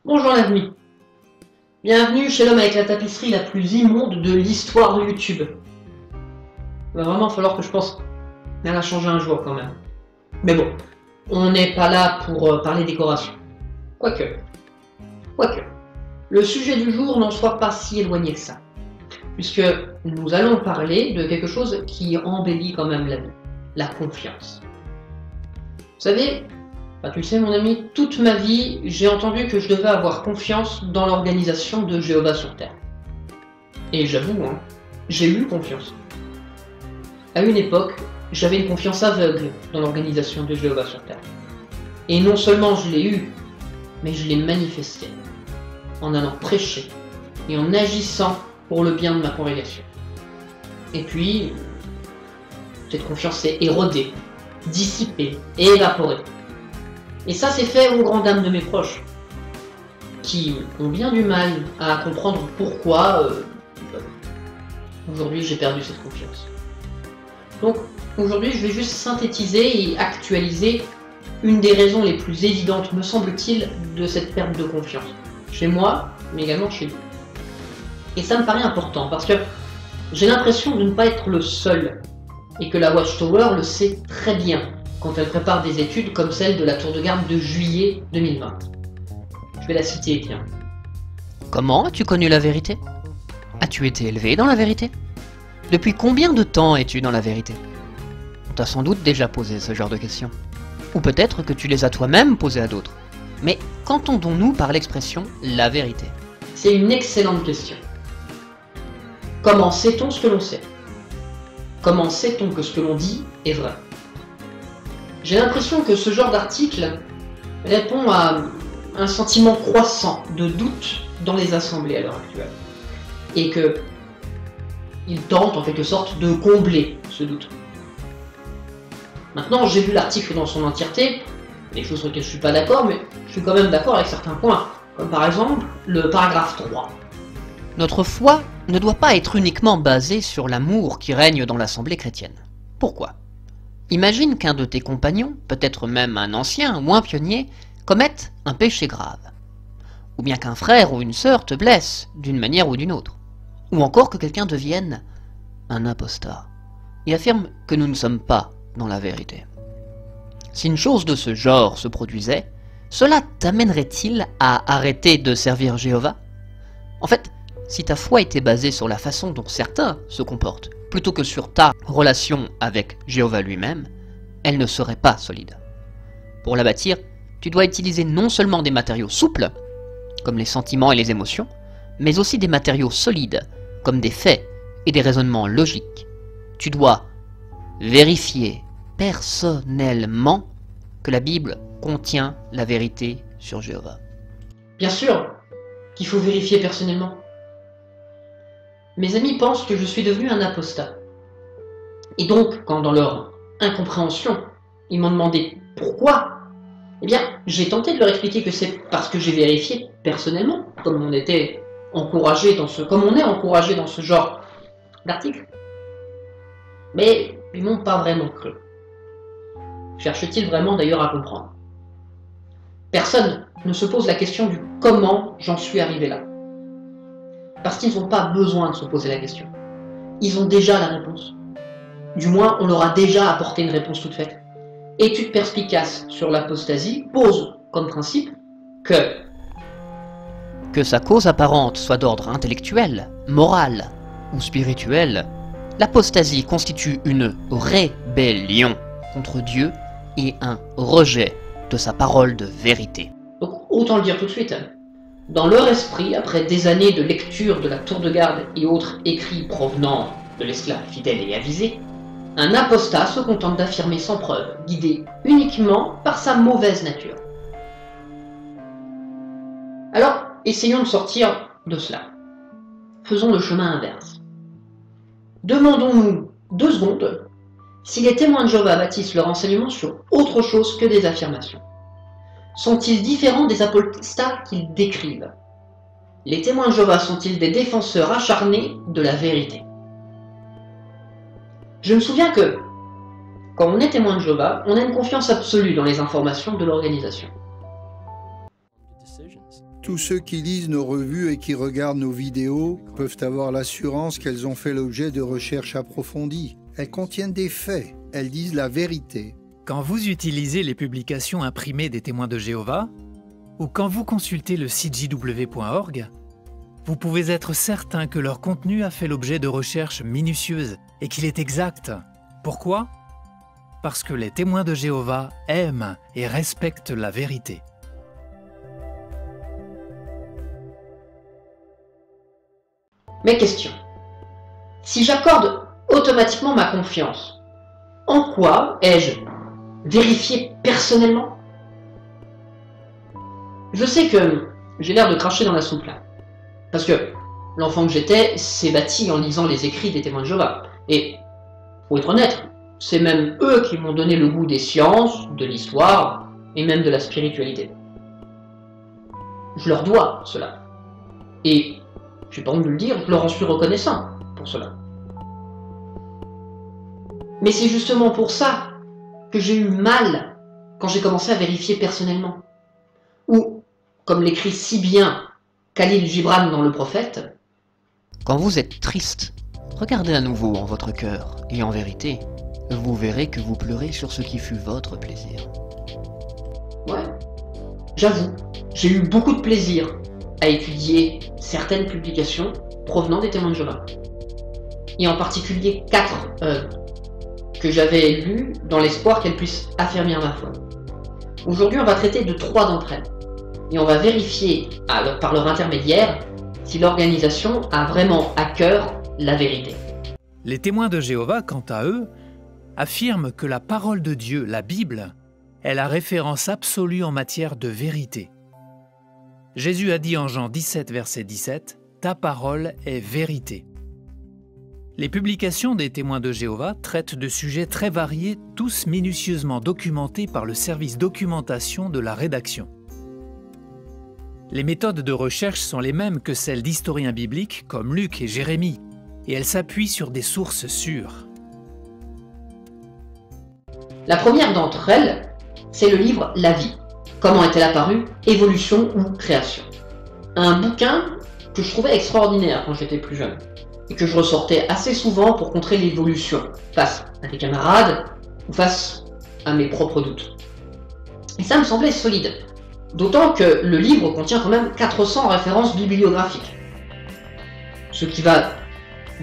Bonjour l'ami. Bienvenue chez l'homme avec la tapisserie la plus immonde de l'histoire de YouTube. Il va vraiment falloir que je pense à la changer un jour quand même. Mais bon, on n'est pas là pour parler décoration. Quoique. Le sujet du jour n'en soit pas si éloigné que ça. Puisque nous allons parler de quelque chose qui embellit quand même la vie. La confiance. Vous savez, tu le sais mon ami, toute ma vie, j'ai entendu que je devais avoir confiance dans l'organisation de Jéhovah sur Terre. Et j'avoue, j'ai eu confiance. À une époque, j'avais une confiance aveugle dans l'organisation de Jéhovah sur Terre. Et non seulement je l'ai eue, mais je l'ai manifestée, en allant prêcher et en agissant pour le bien de ma congrégation. Et puis, cette confiance s'est érodée, dissipée et évaporée. Et ça s'est fait aux grandes dames de mes proches, qui ont bien du mal à comprendre pourquoi aujourd'hui j'ai perdu cette confiance. Donc aujourd'hui je vais juste synthétiser et actualiser une des raisons les plus évidentes, me semble-t-il, de cette perte de confiance. Chez moi, mais également chez vous. Et ça me paraît important, parce que j'ai l'impression de ne pas être le seul, et que la Watchtower le sait très bien, quand elle prépare des études comme celle de la tour de garde de juillet 2020. Je vais la citer, tiens. Comment as-tu connu la vérité? As-tu été élevé dans la vérité? Depuis combien de temps es-tu dans la vérité? On t'a sans doute déjà posé ce genre de questions. Ou peut-être que tu les as toi-même posées à d'autres. Mais qu'entendons-nous par l'expression « la vérité » ? C'est une excellente question. Comment sait-on ce que l'on sait? Comment sait-on que ce que l'on dit est vrai? J'ai l'impression que ce genre d'article répond à un sentiment croissant de doute dans les assemblées à l'heure actuelle. Et que il tente en quelque sorte de combler ce doute. Maintenant, j'ai lu l'article dans son entièreté, des choses sur lesquelles je ne suis pas d'accord, mais je suis quand même d'accord avec certains points, comme par exemple le paragraphe 3. Notre foi ne doit pas être uniquement basée sur l'amour qui règne dans l'assemblée chrétienne. Pourquoi ? Imagine qu'un de tes compagnons, peut-être même un ancien ou un pionnier, commette un péché grave. Ou bien qu'un frère ou une sœur te blesse d'une manière ou d'une autre. Ou encore que quelqu'un devienne un apostat. Il affirme que nous ne sommes pas dans la vérité. Si une chose de ce genre se produisait, cela t'amènerait-il à arrêter de servir Jéhovah? En fait, si ta foi était basée sur la façon dont certains se comportent, plutôt que sur ta relation avec Jéhovah lui-même, elle ne serait pas solide. Pour la bâtir, tu dois utiliser non seulement des matériaux souples, comme les sentiments et les émotions, mais aussi des matériaux solides, comme des faits et des raisonnements logiques. Tu dois vérifier personnellement que la Bible contient la vérité sur Jéhovah. Bien sûr qu'il faut vérifier personnellement. Mes amis pensent que je suis devenu un apostat. Et donc, quand dans leur incompréhension, ils m'ont demandé pourquoi, eh bien, j'ai tenté de leur expliquer que c'est parce que j'ai vérifié personnellement, comme on est encouragé dans ce genre d'article. Mais ils m'ont pas vraiment cru. Cherche-t-il vraiment d'ailleurs à comprendre? Personne ne se pose la question du comment j'en suis arrivé là. Parce qu'ils n'ont pas besoin de se poser la question. Ils ont déjà la réponse. Du moins, on leur a déjà apporté une réponse toute faite. Étude perspicace sur l'apostasie pose comme principe que sa cause apparente soit d'ordre intellectuel, moral ou spirituel, l'apostasie constitue une rébellion contre Dieu et un rejet de sa parole de vérité. Donc autant le dire tout de suite. Dans leur esprit, après des années de lecture de la tour de garde et autres écrits provenant de l'esclave fidèle et avisé, un apostat se contente d'affirmer sans preuve, guidé uniquement par sa mauvaise nature. Alors, essayons de sortir de cela. Faisons le chemin inverse. Demandons-nous 2 secondes si les témoins de Jéhovah bâtissent leur enseignement sur autre chose que des affirmations. Sont-ils différents des apostats qu'ils décrivent? Les témoins de Jéhovah sont-ils des défenseurs acharnés de la vérité? Je me souviens que, quand on est témoin de Jéhovah, on a une confiance absolue dans les informations de l'organisation. Tous ceux qui lisent nos revues et qui regardent nos vidéos peuvent avoir l'assurance qu'elles ont fait l'objet de recherches approfondies. Elles contiennent des faits, elles disent la vérité. Quand vous utilisez les publications imprimées des témoins de Jéhovah, ou quand vous consultez le site jw.org, vous pouvez être certain que leur contenu a fait l'objet de recherches minutieuses et qu'il est exact. Pourquoi? Parce que les témoins de Jéhovah aiment et respectent la vérité. Mes questions. Si j'accorde automatiquement ma confiance, en quoi ai-je vérifié personnellement? Je sais que j'ai l'air de cracher dans la soupe là. Parce que l'enfant que j'étais s'est bâti en lisant les écrits des témoins de Jéhovah. Et, pour être honnête, c'est même eux qui m'ont donné le goût des sciences, de l'histoire et même de la spiritualité. Je leur dois cela. Et, j'ai pas honte de le dire, je leur en suis reconnaissant pour cela. Mais c'est justement pour ça que j'ai eu mal quand j'ai commencé à vérifier personnellement. Ou, comme l'écrit si bien Khalil Gibran dans Le Prophète, Quand vous êtes triste, regardez à nouveau en votre cœur, et en vérité, vous verrez que vous pleurez sur ce qui fut votre plaisir. ouais, j'avoue, j'ai eu beaucoup de plaisir à étudier certaines publications provenant des témoins de Jéhovah. Et en particulier 4 œuvres que j'avais lues dans l'espoir qu'elles puissent affermir ma foi. Aujourd'hui, on va traiter de 3 d'entre elles. Et on va vérifier, par leur intermédiaire, si l'organisation a vraiment à cœur la vérité. Les témoins de Jéhovah, quant à eux, affirment que la parole de Dieu, la Bible, est la référence absolue en matière de vérité. Jésus a dit en Jean 17, verset 17, « Ta parole est vérité ». Les publications des témoins de Jéhovah traitent de sujets très variés, tous minutieusement documentés par le service documentation de la rédaction. Les méthodes de recherche sont les mêmes que celles d'historiens bibliques comme Luc et Jérémie, et elles s'appuient sur des sources sûres. La première d'entre elles, c'est le livre La vie. Comment est-elle apparue? Évolution ou création? Un bouquin que je trouvais extraordinaire quand j'étais plus jeune, et que je ressortais assez souvent pour contrer l'évolution, face à des camarades, ou face à mes propres doutes. Et ça me semblait solide. D'autant que le livre contient quand même 400 références bibliographiques. Ce qui va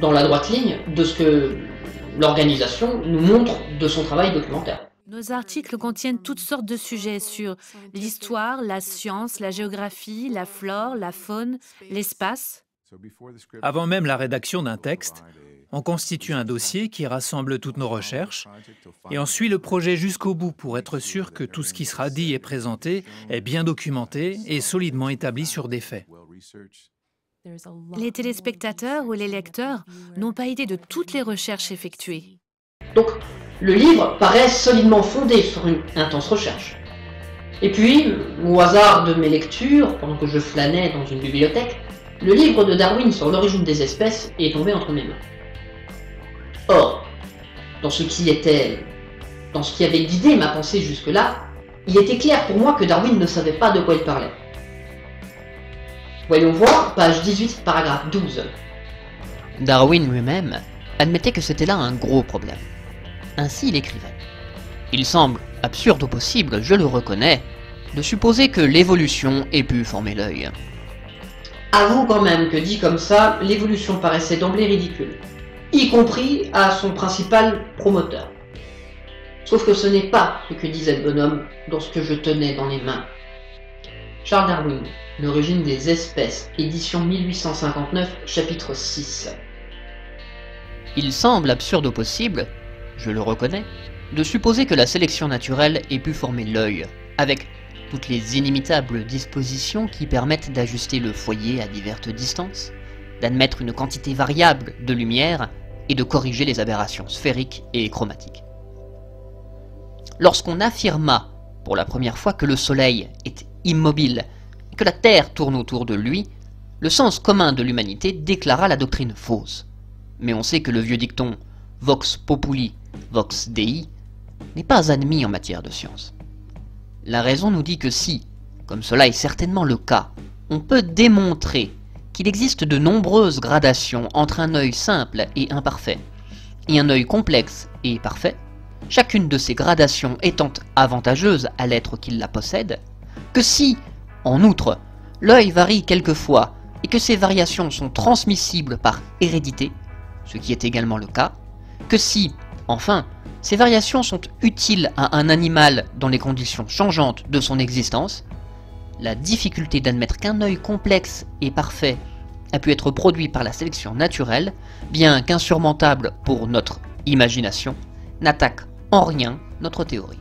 dans la droite ligne de ce que l'organisation nous montre de son travail documentaire. Nos articles contiennent toutes sortes de sujets sur l'histoire, la science, la géographie, la flore, la faune, l'espace. Avant même la rédaction d'un texte, on constitue un dossier qui rassemble toutes nos recherches et on suit le projet jusqu'au bout pour être sûr que tout ce qui sera dit et présenté est bien documenté et solidement établi sur des faits. Les téléspectateurs ou les lecteurs n'ont pas idée de toutes les recherches effectuées. Donc, le livre paraît solidement fondé sur une intense recherche. Et puis, au hasard de mes lectures, pendant que je flânais dans une bibliothèque, le livre de Darwin sur l'origine des espèces est tombé entre mes mains. Or, dans ce qui avait guidé ma pensée jusque-là, il était clair pour moi que Darwin ne savait pas de quoi il parlait. Voyons voir, page 18, paragraphe 12. Darwin lui-même admettait que c'était là un gros problème. Ainsi il écrivait. Il semble absurde au possible, je le reconnais, de supposer que l'évolution ait pu former l'œil. Avoue quand même que dit comme ça, l'évolution paraissait d'emblée ridicule, y compris à son principal promoteur. Sauf que ce n'est pas ce que disait le bonhomme dans ce que je tenais dans les mains. Charles Darwin, L'origine des espèces, édition 1859, chapitre 6. Il semble absurde au possible, je le reconnais, de supposer que la sélection naturelle ait pu former l'œil, avec toutes les inimitables dispositions qui permettent d'ajuster le foyer à diverses distances, d'admettre une quantité variable de lumière et de corriger les aberrations sphériques et chromatiques. Lorsqu'on affirma pour la première fois que le Soleil est immobile et que la Terre tourne autour de lui, le sens commun de l'humanité déclara la doctrine fausse. Mais on sait que le vieux dicton « vox populi, vox dei » n'est pas admis en matière de science. La raison nous dit que si, comme cela est certainement le cas, on peut démontrer qu'il existe de nombreuses gradations entre un œil simple et imparfait, et un œil complexe et parfait, chacune de ces gradations étant avantageuse à l'être qui la possède, que si, en outre, l'œil varie quelquefois et que ces variations sont transmissibles par hérédité, ce qui est également le cas, que si, enfin, ces variations sont utiles à un animal dans les conditions changeantes de son existence, la difficulté d'admettre qu'un œil complexe et parfait a pu être produit par la sélection naturelle, bien qu'insurmontable pour notre imagination, n'attaque en rien notre théorie.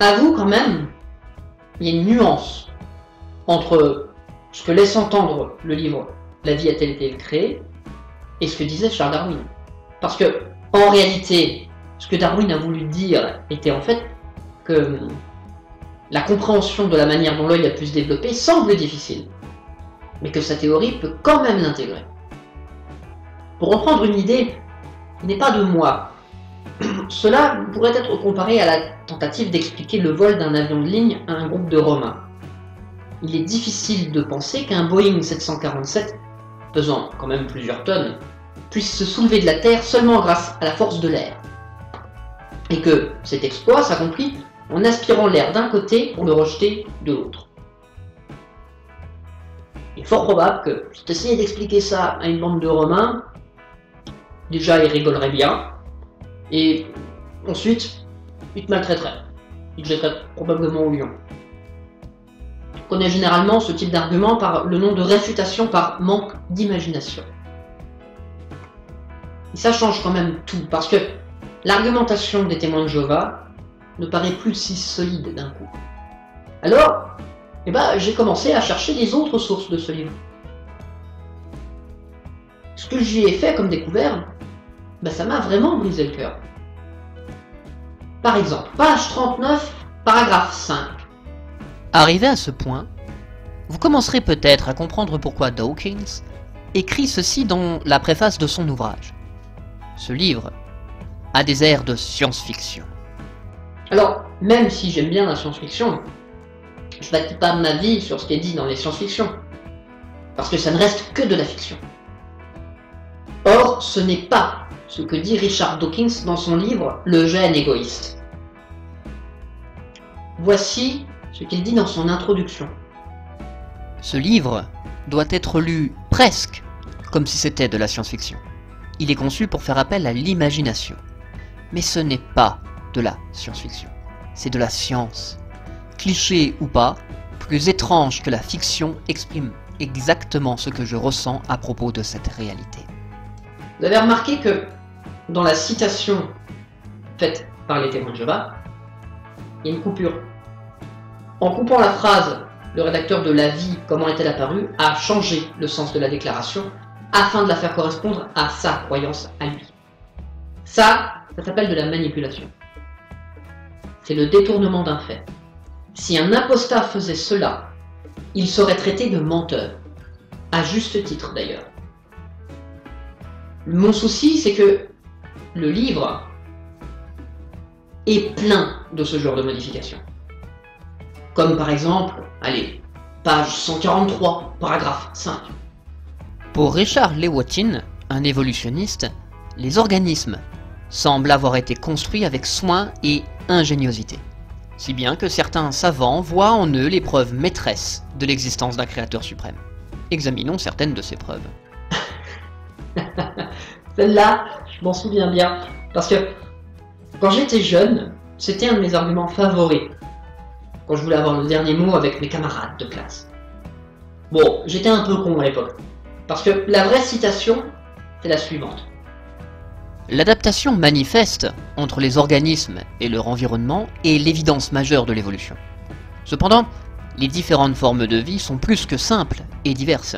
Avoue quand même, il y a une nuance entre ce que laisse entendre le livre La vie a-t-elle été créée et ce que disait Charles Darwin. Parce que, en réalité, ce que Darwin a voulu dire était en fait que la compréhension de la manière dont l'œil a pu se développer semble difficile, mais que sa théorie peut quand même l'intégrer. Pour reprendre une idée, il n'est pas de moi. Cela pourrait être comparé à la tentative d'expliquer le vol d'un avion de ligne à un groupe de Romains. Il est difficile de penser qu'un Boeing 747, pesant quand même plusieurs tonnes, puisse se soulever de la Terre seulement grâce à la force de l'air. Et que cet exploit s'accomplit en aspirant l'air d'un côté pour le rejeter de l'autre. Il est fort probable que si tu essayais d'expliquer ça à une bande de Romains, déjà ils rigoleraient bien, et ensuite ils te maltraiteraient. Ils te jetteraient probablement au lion. On connaît généralement ce type d'argument par le nom de réfutation par manque d'imagination. Et ça change quand même tout, parce que l'argumentation des témoins de Jéhovah ne paraît plus si solide d'un coup. Alors, j'ai commencé à chercher les autres sources de ce livre. Ce que j'y ai fait comme découverte, ça m'a vraiment brisé le cœur. Par exemple, page 39, paragraphe 5. Arrivé à ce point, vous commencerez peut-être à comprendre pourquoi Dawkins écrit ceci dans la préface de son ouvrage. Ce livre a des airs de science-fiction. Alors, même si j'aime bien la science-fiction, je ne bâtis pas ma vie sur ce qui est dit dans les science-fiction, parce que ça ne reste que de la fiction. Or, ce n'est pas ce que dit Richard Dawkins dans son livre « Le gène égoïste ». Voici ce qu'il dit dans son introduction. Ce livre doit être lu presque comme si c'était de la science-fiction. Il est conçu pour faire appel à l'imagination. Mais ce n'est pas de la science-fiction, c'est de la science. Cliché ou pas, plus étrange que la fiction exprime exactement ce que je ressens à propos de cette réalité. Vous avez remarqué que dans la citation faite par les témoins de Jéhovah, il y a une coupure. En coupant la phrase, le rédacteur de La Vie, comment est-elle apparue, a changé le sens de la déclaration afin de la faire correspondre à sa croyance à lui. Ça s'appelle de la manipulation. C'est le détournement d'un fait. Si un apostat faisait cela, il serait traité de menteur. À juste titre d'ailleurs. Mon souci, c'est que le livre est plein de ce genre de modifications. Comme par exemple, page 143, paragraphe 5. Pour Richard Lewontin, un évolutionniste, les organismes semblent avoir été construits avec soin et ingéniosité, si bien que certains savants voient en eux les preuves maîtresses de l'existence d'un créateur suprême. Examinons certaines de ces preuves. Celle-là, je m'en souviens bien, parce que quand j'étais jeune, c'était un de mes arguments favoris, quand je voulais avoir le dernier mot avec mes camarades de classe. Bon, j'étais un peu con à l'époque, parce que la vraie citation, c'est la suivante. L'adaptation manifeste entre les organismes et leur environnement est l'évidence majeure de l'évolution. Cependant, les différentes formes de vie sont plus que simples et diverses.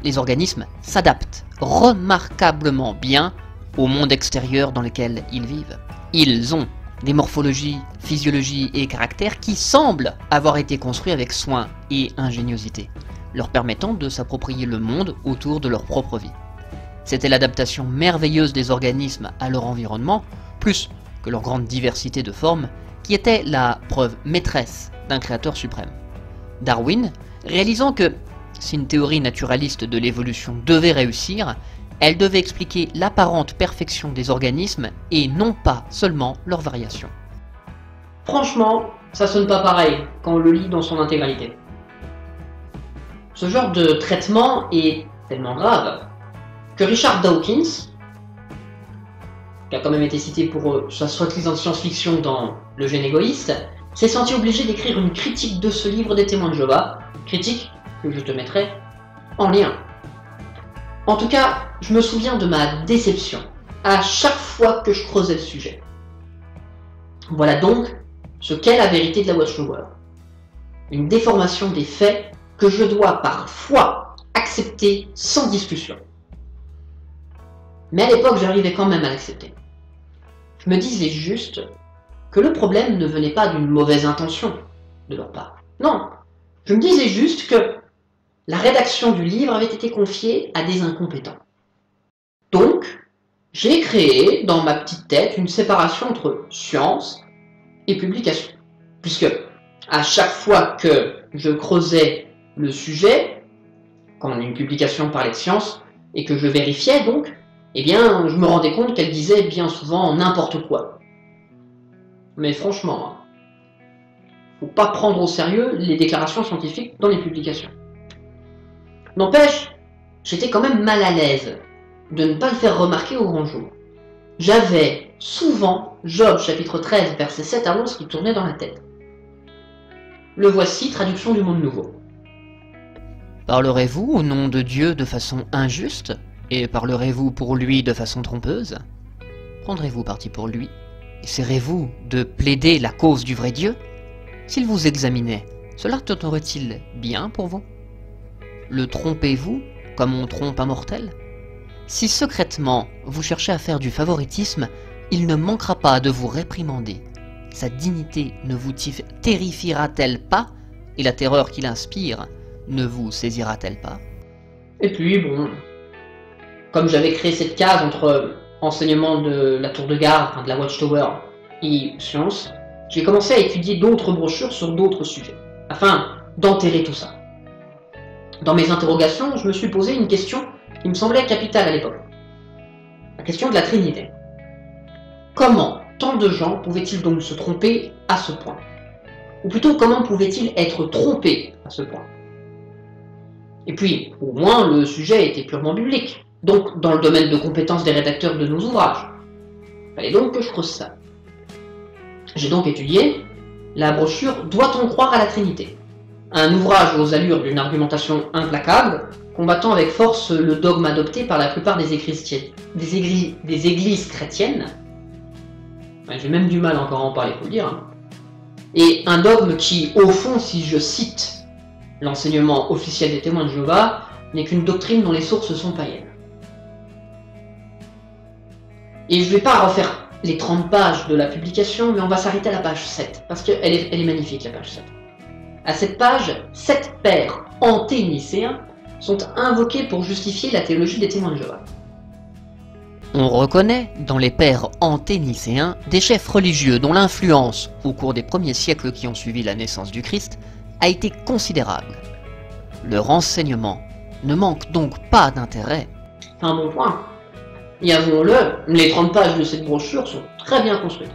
Les organismes s'adaptent remarquablement bien au monde extérieur dans lequel ils vivent. Ils ont des morphologies, physiologies et caractères qui semblent avoir été construits avec soin et ingéniosité, leur permettant de s'approprier le monde autour de leur propre vie. C'était l'adaptation merveilleuse des organismes à leur environnement, plus que leur grande diversité de formes, qui était la preuve maîtresse d'un créateur suprême. Darwin, réalisant que si une théorie naturaliste de l'évolution devait réussir, elle devait expliquer l'apparente perfection des organismes et non pas seulement leurs variations. Franchement, ça sonne pas pareil quand on le lit dans son intégralité. Ce genre de traitement est tellement grave que Richard Dawkins, qui a quand même été cité pour sa soi-disant science-fiction dans Le gène égoïste, s'est senti obligé d'écrire une critique de ce livre des témoins de Jéhovah, critique que je te mettrai en lien. En tout cas, je me souviens de ma déception à chaque fois que je creusais le sujet. Voilà donc ce qu'est la vérité de la Watchtower. Une déformation des faits que je dois parfois accepter sans discussion. Mais à l'époque, j'arrivais quand même à l'accepter. Je me disais juste que le problème ne venait pas d'une mauvaise intention de leur part. Non, je me disais juste que la rédaction du livre avait été confiée à des incompétents. Donc, j'ai créé dans ma petite tête une séparation entre science et publication. Puisque à chaque fois que je creusais le sujet, quand une publication parlait de science, et que je vérifiais donc, eh bien, je me rendais compte qu'elle disait bien souvent n'importe quoi. Mais franchement, faut pas prendre au sérieux les déclarations scientifiques dans les publications. N'empêche, j'étais quand même mal à l'aise de ne pas le faire remarquer au grand jour. J'avais souvent Job chapitre 13 versets 7 à 11 qui tournait dans la tête. Le voici, traduction du Monde Nouveau. Parlerez-vous au nom de Dieu de façon injuste, et parlerez-vous pour lui de façon trompeuse? Prendrez-vous parti pour lui? Essaierez-vous de plaider la cause du vrai Dieu? S'il vous examinait, cela tournerait-il bien pour vous? Le trompez-vous comme on trompe un mortel? Si secrètement vous cherchez à faire du favoritisme, il ne manquera pas de vous réprimander. Sa dignité ne vous terrifiera-t-elle pas, et la terreur qu'il inspire ne vous saisira-t-elle pas? Et puis, bon, comme j'avais créé cette case entre enseignement de la tour de garde, enfin de la Watchtower, et science, j'ai commencé à étudier d'autres brochures sur d'autres sujets, afin d'enterrer tout ça. Dans mes interrogations, je me suis posé une question qui me semblait capitale à l'époque. La question de la Trinité. Comment tant de gens pouvaient-ils donc se tromper à ce point? Ou plutôt, comment pouvaient-ils être trompés à ce point? Et puis, au moins, le sujet était purement biblique, donc dans le domaine de compétence des rédacteurs de nos ouvrages. Il fallait donc que je creuse ça. J'ai donc étudié la brochure Doit-on croire à la Trinité? Un ouvrage aux allures d'une argumentation implacable, combattant avec force le dogme adopté par la plupart des églises chrétiennes. J'ai même du mal encore à en parler, faut le dire. Hein. Et un dogme qui, au fond, si je cite l'enseignement officiel des témoins de Jéhovah, n'est qu'une doctrine dont les sources sont païennes. Et je ne vais pas refaire les 30 pages de la publication, mais on va s'arrêter à la page 7, parce qu'elle est magnifique, la page 7. À cette page, 7 pères anténicéens sont invoqués pour justifier la théologie des témoins de Jéhovah. On reconnaît dans les pères anténicéens des chefs religieux dont l'influence, au cours des premiers siècles qui ont suivi la naissance du Christ, a été considérable. Leur enseignement ne manque donc pas d'intérêt. C'est un bon point. Et avouons-le, les 30 pages de cette brochure sont très bien construites.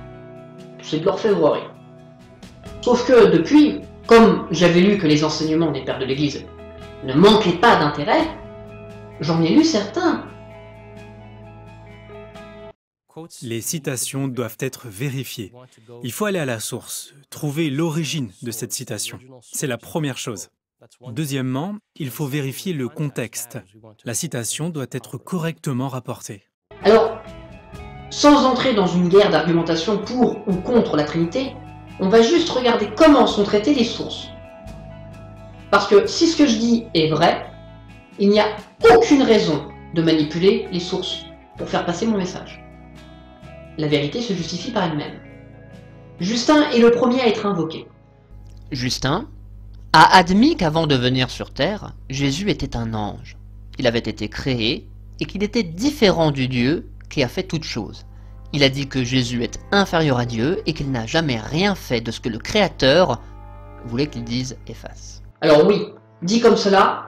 C'est de l'orfèvrerie. Sauf que depuis, comme j'avais lu que les enseignements des pères de l'Église ne manquaient pas d'intérêt, j'en ai lu certains. Les citations doivent être vérifiées. Il faut aller à la source, trouver l'origine de cette citation. C'est la première chose. Deuxièmement, il faut vérifier le contexte. La citation doit être correctement rapportée. Alors, sans entrer dans une guerre d'argumentation pour ou contre la Trinité, on va juste regarder comment sont traitées les sources. Parce que si ce que je dis est vrai, il n'y a aucune raison de manipuler les sources pour faire passer mon message. La vérité se justifie par elle-même. Justin est le premier à être invoqué. Justin a admis qu'avant de venir sur terre, Jésus était un ange. Il avait été créé et qu'il était différent du Dieu qui a fait toutes choses. Il a dit que Jésus est inférieur à Dieu et qu'il n'a jamais rien fait de ce que le Créateur voulait qu'il dise et fasse. Alors oui, dit comme cela,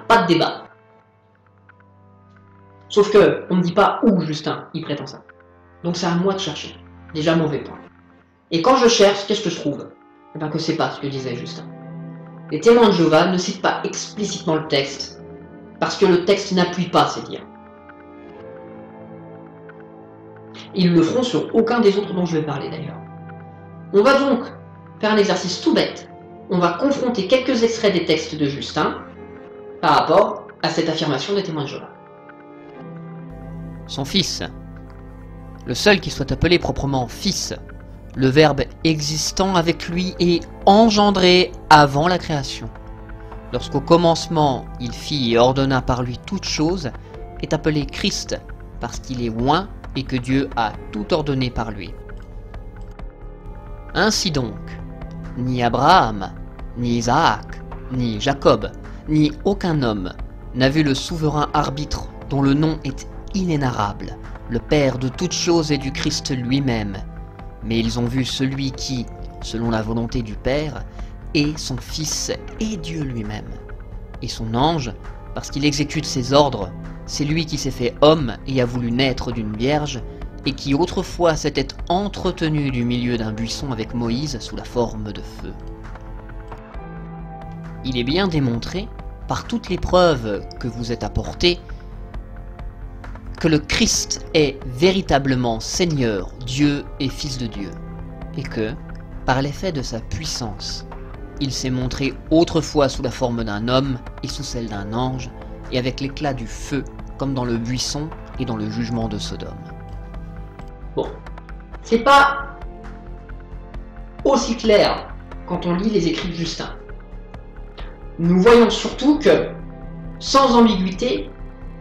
pas de débat. Sauf que, on ne dit pas où Justin, il prétend ça. Donc c'est à moi de chercher. Déjà mauvais point. Et quand je cherche, qu'est-ce que je trouve? Eh bien que c'est pas ce que disait Justin. Les témoins de Jéhovah ne citent pas explicitement le texte, parce que le texte n'appuie pas ces dires. Ils le feront sur aucun des autres dont je vais parler d'ailleurs. On va donc faire un exercice tout bête. On va confronter quelques extraits des textes de Justin par rapport à cette affirmation des témoins de Jéhovah. Son fils, le seul qui soit appelé proprement fils, le verbe existant avec lui et engendré avant la création. Lorsqu'au commencement il fit et ordonna par lui toutes choses, est appelé Christ, parce qu'il est oint et que Dieu a tout ordonné par lui. Ainsi donc, ni Abraham, ni Isaac, ni Jacob, ni aucun homme n'a vu le souverain arbitre dont le nom est inénarrable, le Père de toutes choses et du Christ lui-même, mais ils ont vu celui qui, selon la volonté du Père, est son Fils et Dieu lui-même. Et son ange, parce qu'il exécute ses ordres, c'est lui qui s'est fait homme et a voulu naître d'une vierge, et qui autrefois s'était entretenu du milieu d'un buisson avec Moïse sous la forme de feu. Il est bien démontré, par toutes les preuves que vous êtes apportées, que le Christ est véritablement Seigneur, Dieu et Fils de Dieu, et que, par l'effet de sa puissance, il s'est montré autrefois sous la forme d'un homme et sous celle d'un ange, et avec l'éclat du feu, comme dans le buisson et dans le jugement de Sodome. Bon, c'est pas aussi clair quand on lit les écrits de Justin. Nous voyons surtout que, sans ambiguïté,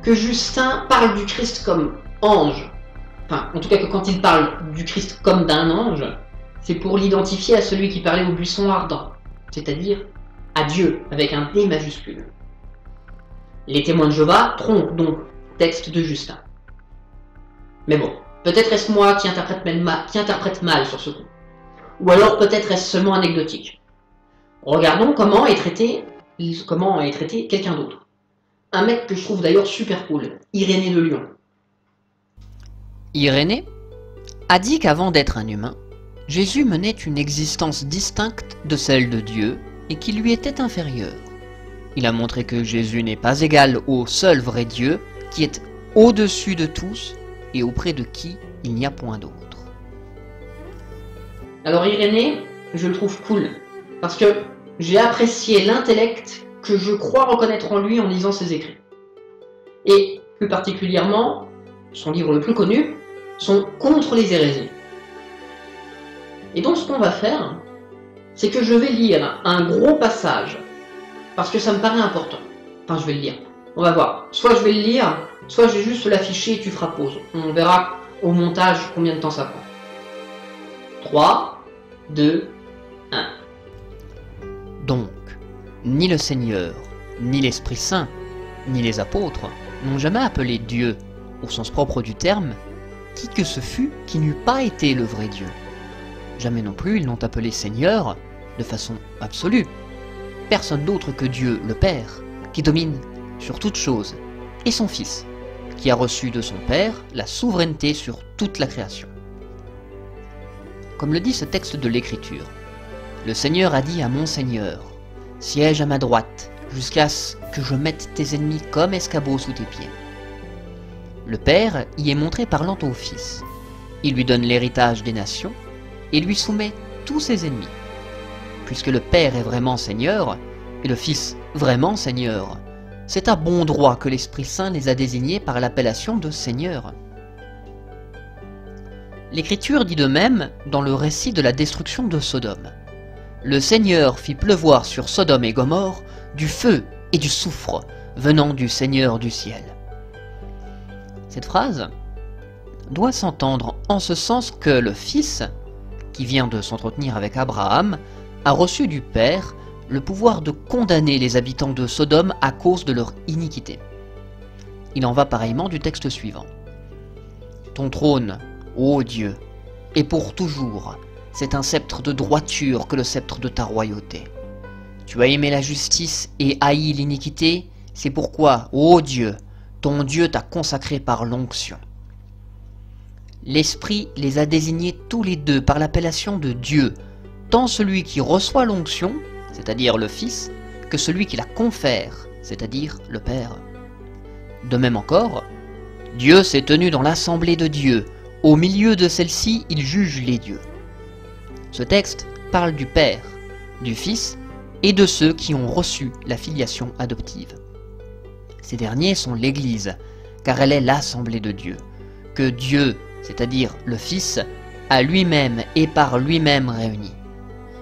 que Justin parle du Christ comme ange. Enfin, en tout cas que quand il parle du Christ comme d'un ange, c'est pour l'identifier à celui qui parlait au buisson ardent, c'est-à-dire à Dieu, avec un D majuscule. Les témoins de Jéhovah trompent donc le texte de Justin. Mais bon, peut-être est-ce moi qui interprète mal sur ce coup. Ou alors peut-être est-ce seulement anecdotique. Regardons comment est traité quelqu'un d'autre. Un mec que je trouve d'ailleurs super cool, Irénée de Lyon. Irénée a dit qu'avant d'être un humain, Jésus menait une existence distincte de celle de Dieu et qui lui était inférieure. Il a montré que Jésus n'est pas égal au seul vrai Dieu qui est au-dessus de tous et auprès de qui il n'y a point d'autre. Alors Irénée, je le trouve cool, parce que j'ai apprécié l'intellect que je crois reconnaître en lui en lisant ses écrits. Et plus particulièrement, son livre le plus connu, sont Contre les hérésies. Et donc ce qu'on va faire, c'est que je vais lire un gros passage, parce que ça me paraît important. Enfin, je vais le lire. On va voir. Soit je vais le lire, soit je vais juste l'afficher et tu feras pause. On verra au montage combien de temps ça prend. 3, 2, 1. Donc, ni le Seigneur, ni l'Esprit Saint, ni les apôtres n'ont jamais appelé Dieu, au sens propre du terme, qui que ce fût qui n'eût pas été le vrai Dieu. Jamais non plus ils n'ont appelé Seigneur, de façon absolue, personne d'autre que Dieu le Père, qui domine sur toute chose, et son Fils, qui a reçu de son Père la souveraineté sur toute la création. Comme le dit ce texte de l'Écriture, le Seigneur a dit à mon Seigneur, siège à ma droite, jusqu'à ce que je mette tes ennemis comme escabeaux sous tes pieds. Le Père y est montré parlant au Fils. Il lui donne l'héritage des nations et lui soumet tous ses ennemis. Puisque le Père est vraiment Seigneur, et le Fils vraiment Seigneur, c'est à bon droit que l'Esprit Saint les a désignés par l'appellation de Seigneur. L'Écriture dit de même dans le récit de la destruction de Sodome. Le Seigneur fit pleuvoir sur Sodome et Gomorrhe du feu et du soufre venant du Seigneur du ciel. Cette phrase doit s'entendre en ce sens que le Fils, qui vient de s'entretenir avec Abraham, a reçu du Père le pouvoir de condamner les habitants de Sodome à cause de leur iniquité. Il en va pareillement du texte suivant. Ton trône, ô Dieu, et pour toujours, c'est un sceptre de droiture que le sceptre de ta royauté. Tu as aimé la justice et haï l'iniquité, c'est pourquoi, ô Dieu, ton Dieu t'a consacré par l'onction. L'Esprit les a désignés tous les deux par l'appellation de Dieu, tant celui qui reçoit l'onction, c'est-à-dire le Fils, que celui qui la confère, c'est-à-dire le Père. De même encore, Dieu s'est tenu dans l'assemblée de Dieu, au milieu de celle-ci il juge les dieux. Ce texte parle du Père, du Fils et de ceux qui ont reçu la filiation adoptive. Ces derniers sont l'Église, car elle est l'assemblée de Dieu, que Dieu, c'est-à-dire le Fils, a lui-même et par lui-même réuni.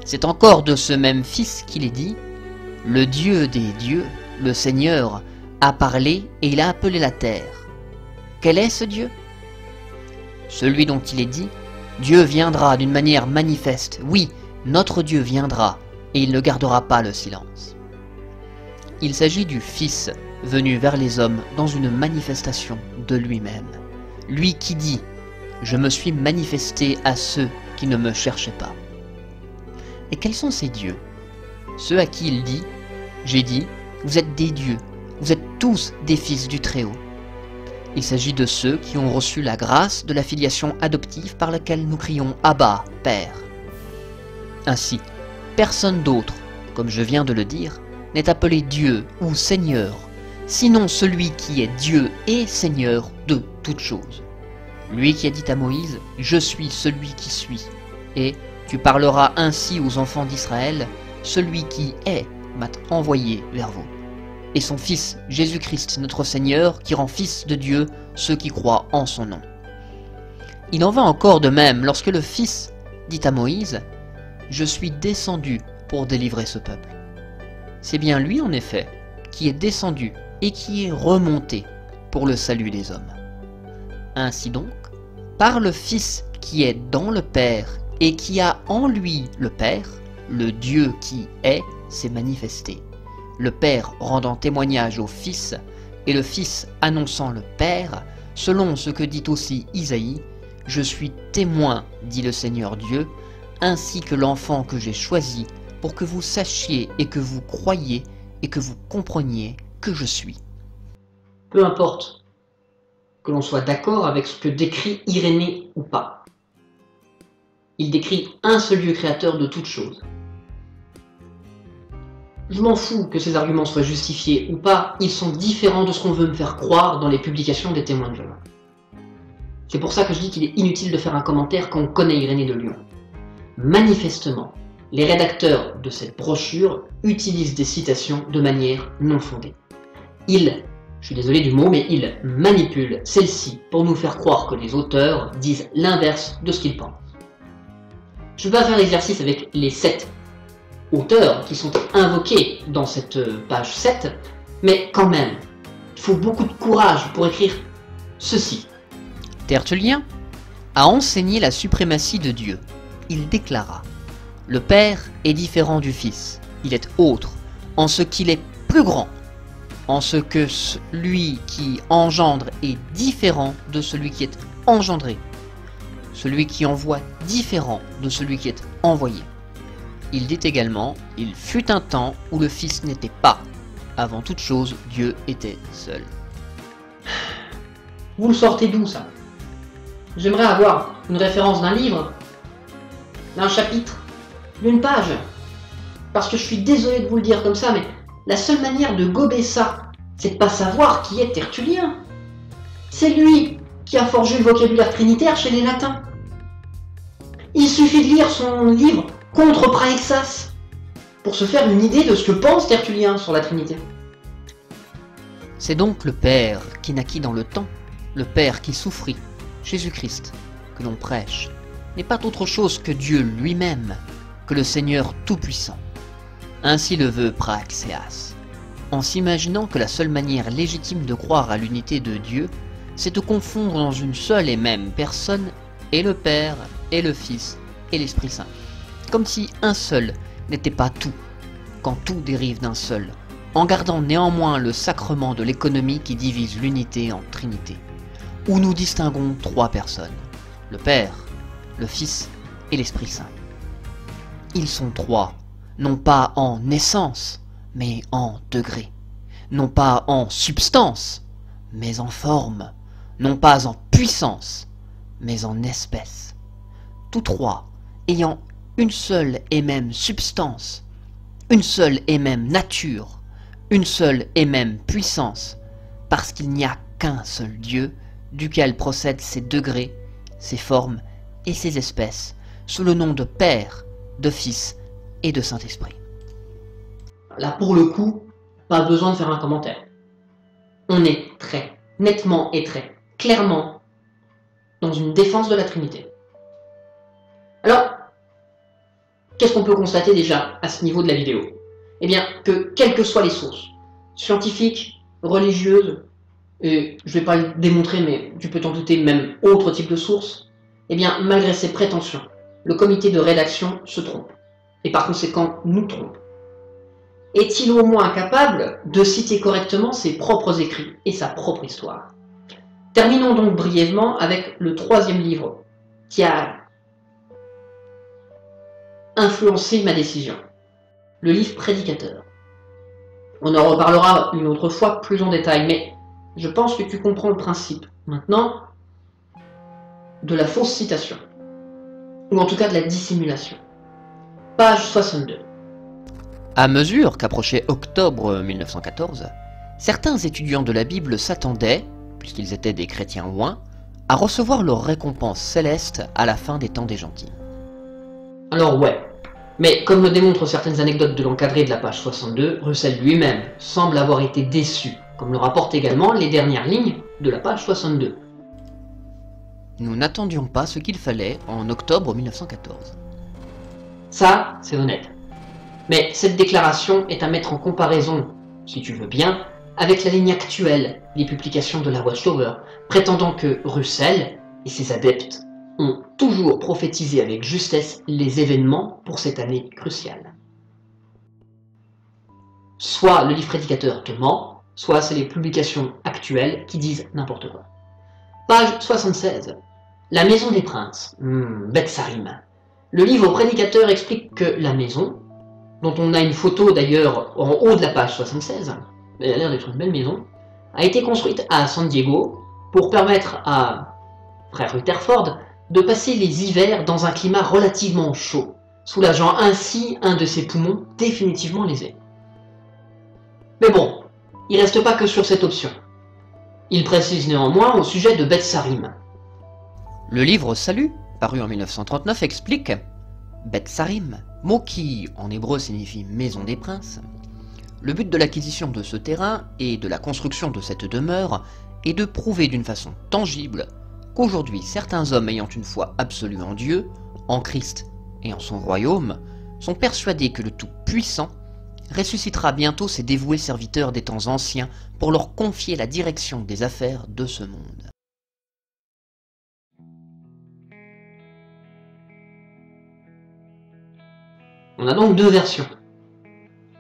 C'est encore de ce même Fils qu'il est dit « Le Dieu des dieux, le Seigneur, a parlé et il a appelé la terre. » Quel est ce Dieu? Celui dont il est dit « Dieu viendra d'une manière manifeste. Oui, notre Dieu viendra, et il ne gardera pas le silence. » Il s'agit du Fils venu vers les hommes dans une manifestation de lui-même. Lui qui dit « Je me suis manifesté à ceux qui ne me cherchaient pas. » Et quels sont ces dieux? Ceux à qui il dit « J'ai dit, vous êtes des dieux, vous êtes tous des fils du Très-Haut. » Il s'agit de ceux qui ont reçu la grâce de la filiation adoptive par laquelle nous crions « Abba, Père ». Ainsi, personne d'autre, comme je viens de le dire, n'est appelé Dieu ou Seigneur, sinon celui qui est Dieu et Seigneur de toutes choses. Lui qui a dit à Moïse « Je suis celui qui suis » et « Tu parleras ainsi aux enfants d'Israël, celui qui est m'a envoyé vers vous. » Et son Fils Jésus-Christ notre Seigneur qui rend fils de Dieu ceux qui croient en son nom. Il en va encore de même lorsque le Fils dit à Moïse « Je suis descendu pour délivrer ce peuple. » C'est bien lui en effet qui est descendu et qui est remonté pour le salut des hommes. Ainsi donc, par le Fils qui est dans le Père et qui a en lui le Père, le Dieu qui est s'est manifesté. Le Père rendant témoignage au Fils, et le Fils annonçant le Père, selon ce que dit aussi Isaïe, « Je suis témoin, dit le Seigneur Dieu, ainsi que l'enfant que j'ai choisi, pour que vous sachiez et que vous croyiez et que vous compreniez que je suis. » Peu importe que l'on soit d'accord avec ce que décrit Irénée ou pas. Il décrit un seul Dieu créateur de toutes choses. Je m'en fous que ces arguments soient justifiés ou pas, ils sont différents de ce qu'on veut me faire croire dans les publications des témoins de Jéhovah. C'est pour ça que je dis qu'il est inutile de faire un commentaire quand on connaît Irénée de Lyon. Manifestement, les rédacteurs de cette brochure utilisent des citations de manière non fondée. Ils, je suis désolé du mot, mais ils manipulent celles-ci pour nous faire croire que les auteurs disent l'inverse de ce qu'ils pensent. Je ne vais pas faire l'exercice avec les 7 auteurs qui sont invoqués dans cette page 7, mais quand même, il faut beaucoup de courage pour écrire ceci. Tertullien a enseigné la suprématie de Dieu. Il déclara « Le Père est différent du Fils, il est autre, en ce qu'il est plus grand, en ce que celui qui engendre est différent de celui qui est engendré, celui qui envoie différent de celui qui est envoyé. » Il dit également « Il fut un temps où le Fils n'était pas. Avant toute chose, Dieu était seul. » Vous le sortez d'où ça? J'aimerais avoir une référence d'un livre, d'un chapitre, d'une page. Parce que je suis désolé de vous le dire comme ça, mais la seule manière de gober ça, c'est de pas savoir qui est Tertullien. C'est lui qui a forgé le vocabulaire trinitaire chez les latins. Il suffit de lire son livre Contre Praexas pour se faire une idée de ce que pense Tertullien sur la Trinité. C'est donc le Père qui naquit dans le temps, le Père qui souffrit, Jésus-Christ, que l'on prêche, n'est pas autre chose que Dieu lui-même, que le Seigneur Tout-Puissant. Ainsi le veut Praxéas, en s'imaginant que la seule manière légitime de croire à l'unité de Dieu, c'est de confondre dans une seule et même personne et le Père, et le Fils, et l'Esprit Saint. Comme si un seul n'était pas tout, quand tout dérive d'un seul, en gardant néanmoins le sacrement de l'économie qui divise l'unité en Trinité, où nous distinguons 3 personnes, le Père, le Fils et l'Esprit Saint. Ils sont trois, non pas en essence, mais en degré, non pas en substance, mais en forme, non pas en puissance, mais en espèce. Tous trois ayant une seule et même substance, une seule et même nature, une seule et même puissance, parce qu'il n'y a qu'un seul Dieu, duquel procèdent ces degrés, ces formes et ces espèces, sous le nom de Père, de Fils et de Saint-Esprit. Là, pour le coup, pas besoin de faire un commentaire. On est très nettement et très clairement dans une défense de la Trinité. Alors, qu'est-ce qu'on peut constater déjà à ce niveau de la vidéo? Eh bien, que quelles que soient les sources, scientifiques, religieuses, et je ne vais pas le démontrer, mais tu peux t'en douter, même autre type de sources, eh bien, malgré ses prétentions, le comité de rédaction se trompe, et par conséquent nous trompe. Est-il au moins capable de citer correctement ses propres écrits et sa propre histoire? Terminons donc brièvement avec le troisième livre qui a influencé ma décision, le livre Prédicateur. On en reparlera une autre fois plus en détail, mais je pense que tu comprends le principe maintenant de la fausse citation, ou en tout cas de la dissimulation. Page 62. À mesure qu'approchait octobre 1914, certains étudiants de la Bible s'attendaient, puisqu'ils étaient des chrétiens ouins, à recevoir leur récompense céleste à la fin des temps des gentils. Alors ouais, mais comme le démontrent certaines anecdotes de l'encadré de la page 62, Russell lui-même semble avoir été déçu, comme le rapportent également les dernières lignes de la page 62. Nous n'attendions pas ce qu'il fallait en octobre 1914. Ça, c'est honnête. Mais cette déclaration est à mettre en comparaison, si tu veux bien, avec la ligne actuelle des publications de la Watchtower, prétendant que Russell et ses adeptes ont toujours prophétisé avec justesse les événements pour cette année cruciale. Soit le livre Prédicateur te ment, soit c'est les publications actuelles qui disent n'importe quoi. Page 76. La maison des princes. Beth Sarim. Le livre Prédicateur explique que la maison, dont on a une photo d'ailleurs en haut de la page 76, elle a l'air d'être une belle maison, a été construite à San Diego pour permettre à frère Rutherford de passer les hivers dans un climat relativement chaud, soulageant ainsi un de ses poumons définitivement lésés. Mais bon, il ne reste pas que sur cette option. Il précise néanmoins au sujet de Beth Sarim. Le livre Salut, paru en 1939, explique Beth Sarim, mot qui en hébreu signifie maison des princes. Le but de l'acquisition de ce terrain et de la construction de cette demeure est de prouver d'une façon tangible qu'aujourd'hui certains hommes ayant une foi absolue en Dieu, en Christ et en son royaume, sont persuadés que le Tout-Puissant ressuscitera bientôt ses dévoués serviteurs des temps anciens pour leur confier la direction des affaires de ce monde. On a donc deux versions.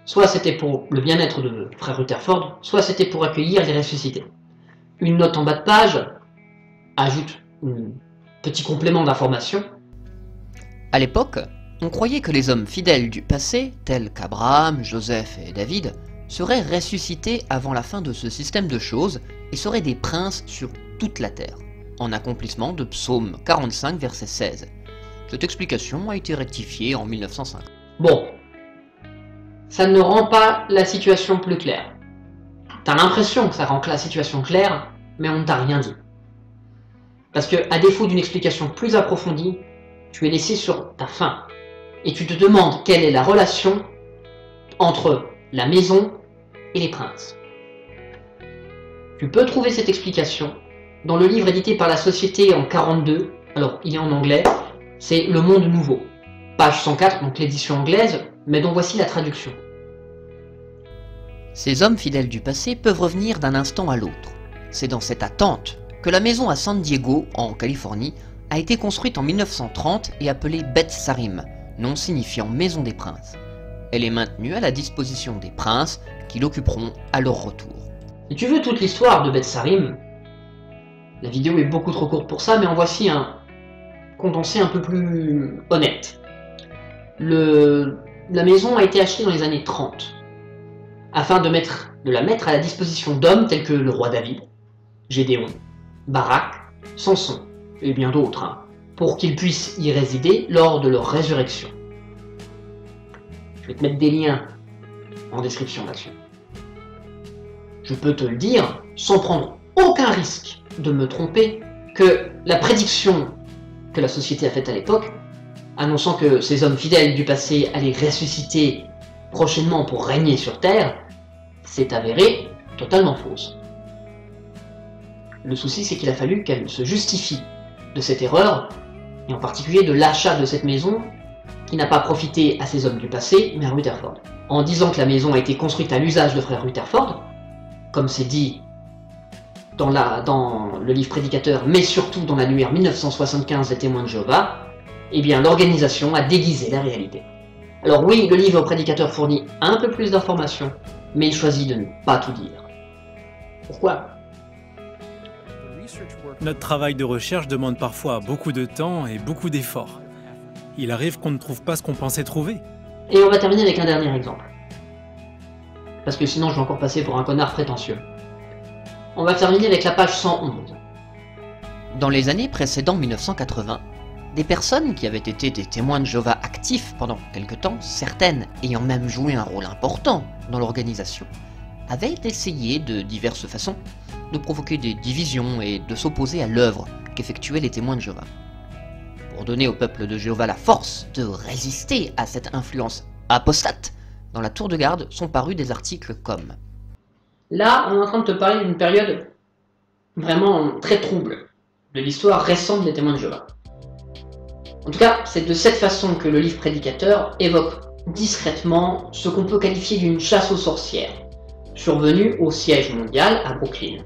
Soit c'était pour le bien-être de frère Rutherford, soit c'était pour accueillir les ressuscités. Une note en bas de page ajoute un petit complément d'information. À l'époque, on croyait que les hommes fidèles du passé, tels qu'Abraham, Joseph et David, seraient ressuscités avant la fin de ce système de choses et seraient des princes sur toute la terre, en accomplissement de Psaume 45, verset 16. Cette explication a été rectifiée en 1905. Bon, ça ne rend pas la situation plus claire. T'as l'impression que ça rend la situation claire, mais on ne t'a rien dit. Parce que, à défaut d'une explication plus approfondie, tu es laissé sur ta faim. Et tu te demandes quelle est la relation entre la maison et les princes. Tu peux trouver cette explication dans le livre édité par la Société en 42, alors il est en anglais, c'est Le Monde Nouveau. Page 104, donc l'édition anglaise, mais dont voici la traduction. Ces hommes fidèles du passé peuvent revenir d'un instant à l'autre. C'est dans cette attente que la maison à San Diego, en Californie, a été construite en 1930 et appelée Beth Sarim, nom signifiant maison des princes. Elle est maintenue à la disposition des princes qui l'occuperont à leur retour. Si tu veux toute l'histoire de Beth Sarim, la vidéo est beaucoup trop courte pour ça, mais en voici un condensée un peu plus honnête. La maison a été achetée dans les années 30, afin de la mettre à la disposition d'hommes tels que le roi David, Gédéon, Barak, Samson, et bien d'autres, pour qu'ils puissent y résider lors de leur résurrection. Je vais te mettre des liens en description là-dessus. Je peux te le dire, sans prendre aucun risque de me tromper, que la prédiction que la société a faite à l'époque, annonçant que ces hommes fidèles du passé allaient ressusciter prochainement pour régner sur Terre, s'est avérée totalement fausse. Le souci, c'est qu'il a fallu qu'elle se justifie de cette erreur, et en particulier de l'achat de cette maison, qui n'a pas profité à ces hommes du passé, mais à Rutherford. En disant que la maison a été construite à l'usage de frère Rutherford, comme c'est dit dans le livre Prédicateur, mais surtout dans l'annuaire 1975 des Témoins de Jéhovah, eh bien l'organisation a déguisé la réalité. Alors oui, le livre Prédicateur fournit un peu plus d'informations, mais il choisit de ne pas tout dire. Pourquoi ? Notre travail de recherche demande parfois beaucoup de temps et beaucoup d'efforts. Il arrive qu'on ne trouve pas ce qu'on pensait trouver. Et on va terminer avec un dernier exemple. Parce que sinon je vais encore passer pour un connard prétentieux. On va terminer avec la page 111. Dans les années précédant 1980, des personnes qui avaient été des témoins de Jéhovah actifs pendant quelque temps, certaines ayant même joué un rôle important dans l'organisation, avaient essayé de diverses façons de provoquer des divisions et de s'opposer à l'œuvre qu'effectuaient les témoins de Jéhovah. Pour donner au peuple de Jéhovah la force de résister à cette influence apostate, dans la tour de garde sont parus des articles comme: Là, on est en train de te parler d'une période vraiment très trouble de l'histoire récente des témoins de Jéhovah. En tout cas, c'est de cette façon que le livre Prédicateur évoque discrètement ce qu'on peut qualifier d'une chasse aux sorcières, survenue au siège mondial à Brooklyn,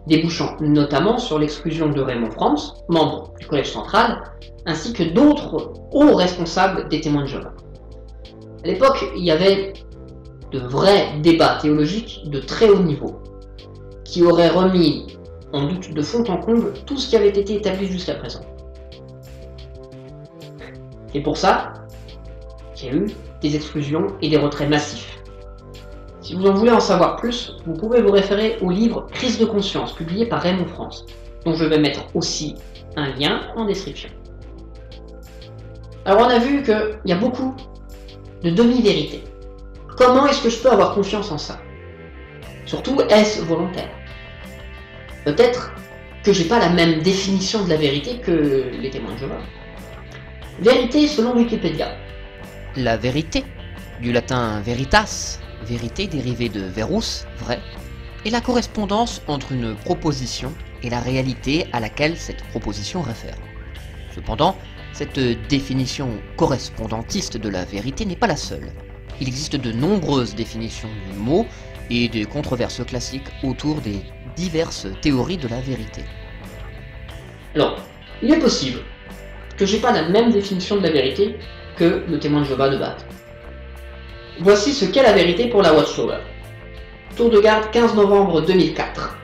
débouchant notamment sur l'exclusion de Raymond Franz, membre du Collège central, ainsi que d'autres hauts responsables des témoins de Jéhovah. À l'époque, il y avait de vrais débats théologiques de très haut niveau, qui auraient remis en doute de fond en comble tout ce qui avait été établi jusqu'à présent. C'est pour ça qu'il y a eu des exclusions et des retraits massifs. Si vous en voulez en savoir plus, vous pouvez vous référer au livre Crise de conscience, publié par Raymond Franz, dont je vais mettre aussi un lien en description. Alors on a vu qu'il y a beaucoup de demi-vérités. Comment est-ce que je peux avoir confiance en ça? Surtout, est-ce volontaire? Peut-être que j'ai pas la même définition de la vérité que les témoins de Jéhovah. Vérité selon Wikipédia. la vérité, du latin veritas, vérité dérivée de verus, vrai, est la correspondance entre une proposition et la réalité à laquelle cette proposition réfère. Cependant, cette définition correspondantiste de la vérité n'est pas la seule. Il existe de nombreuses définitions du mot et des controverses classiques autour des diverses théories de la vérité. Alors, il est possible que j'ai pas la même définition de la vérité que le témoin de Jéhovah de Bath. Voici ce qu'est la vérité pour la Watchtower. Tour de garde 15 novembre 2004.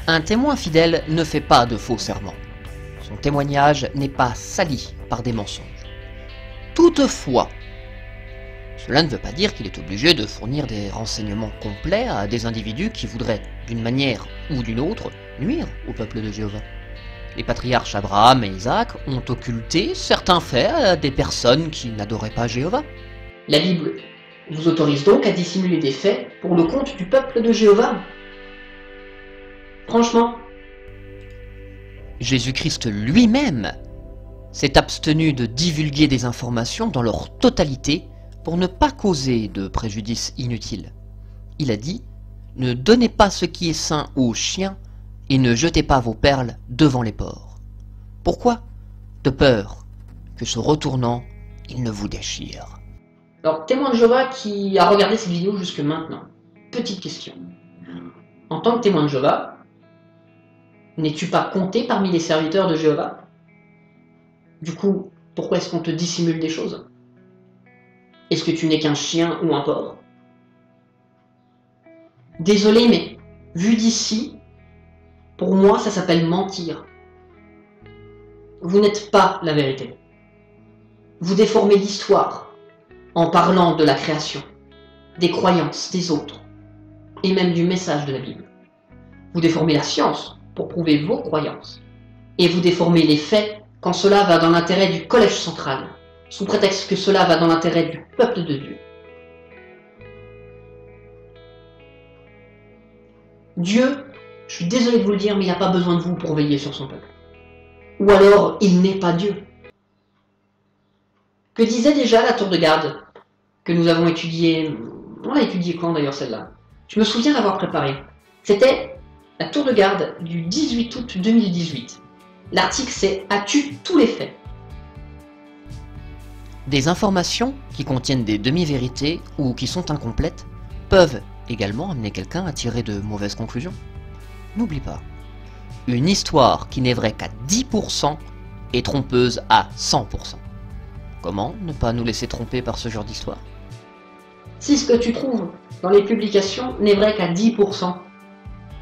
Un témoin fidèle ne fait pas de faux serments. Son témoignage n'est pas sali par des mensonges. Toutefois, cela ne veut pas dire qu'il est obligé de fournir des renseignements complets à des individus qui voudraient, d'une manière ou d'une autre, nuire au peuple de Jéhovah. Les patriarches Abraham et Isaac ont occulté certains faits à des personnes qui n'adoraient pas Jéhovah. La Bible vous autorise donc à dissimuler des faits pour le compte du peuple de Jéhovah. Franchement. Jésus-Christ lui-même s'est abstenu de divulguer des informations dans leur totalité pour ne pas causer de préjudice inutile. Il a dit « Ne donnez pas ce qui est sain aux chiens et ne jetez pas vos perles devant les porcs. » Pourquoi? De peur que se retournant, il ne vous déchire. Alors, témoin de Jéhovah qui a regardé cette vidéo jusque maintenant, petite question. En tant que témoin de Jéhovah, n'es-tu pas compté parmi les serviteurs de Jéhovah? Du coup, pourquoi est-ce qu'on te dissimule des choses? Est-ce que tu n'es qu'un chien ou un porc? Désolé, mais vu d'ici, pour moi, ça s'appelle mentir. vous n'êtes pas la vérité. Vous déformez l'histoire en parlant de la création, des croyances des autres, et même du message de la Bible. Vous déformez la science pour prouver vos croyances, et vous déformez les faits quand cela va dans l'intérêt du collège central, sous prétexte que cela va dans l'intérêt du peuple de Dieu. Dieu, je suis désolé de vous le dire, mais il n'a pas besoin de vous pour veiller sur son peuple. Ou alors, il n'est pas Dieu. Que disait déjà la tour de garde que nous avons étudiée? On l'a étudiée quand d'ailleurs celle-là? Je me souviens l'avoir préparée. C'était la tour de garde du 18 août 2018. L'article c'est « As-tu tous les faits ?» Des informations qui contiennent des demi-vérités ou qui sont incomplètes peuvent également amener quelqu'un à tirer de mauvaises conclusions. N'oublie pas, une histoire qui n'est vraie qu'à 10% est trompeuse à 100%. Comment ne pas nous laisser tromper par ce genre d'histoire? Si ce que tu trouves dans les publications n'est vrai qu'à 10%,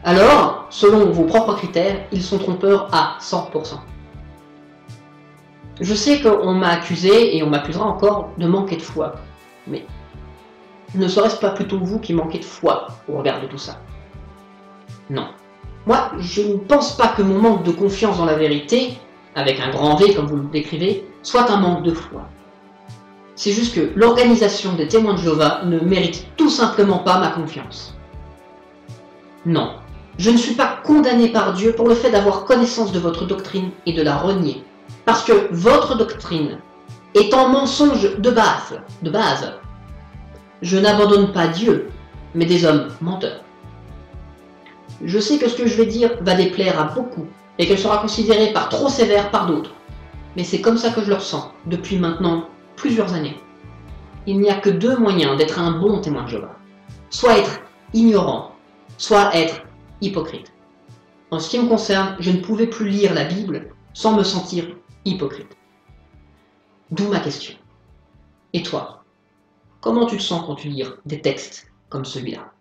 alors, selon vos propres critères, ils sont trompeurs à 100%. Je sais qu'on m'a accusé, et on m'accusera encore, de manquer de foi. Mais ne serait-ce pas plutôt vous qui manquez de foi au regard de tout ça? Non. Moi, je ne pense pas que mon manque de confiance dans la vérité, avec un grand V comme vous le décrivez, soit un manque de foi. C'est juste que l'organisation des témoins de Jéhovah ne mérite tout simplement pas ma confiance. Non, je ne suis pas condamné par Dieu pour le fait d'avoir connaissance de votre doctrine et de la renier. Parce que votre doctrine est en mensonge de base. Je n'abandonne pas Dieu, mais des hommes menteurs. Je sais que ce que je vais dire va déplaire à beaucoup et qu'elle sera considérée par trop sévère par d'autres. Mais c'est comme ça que je le ressens depuis maintenant plusieurs années. Il n'y a que deux moyens d'être un bon témoin de Jéhovah. Soit être ignorant, soit être hypocrite. En ce qui me concerne, je ne pouvais plus lire la Bible sans me sentir hypocrite. D'où ma question. Et toi, comment tu te sens quand tu lis des textes comme celui-là?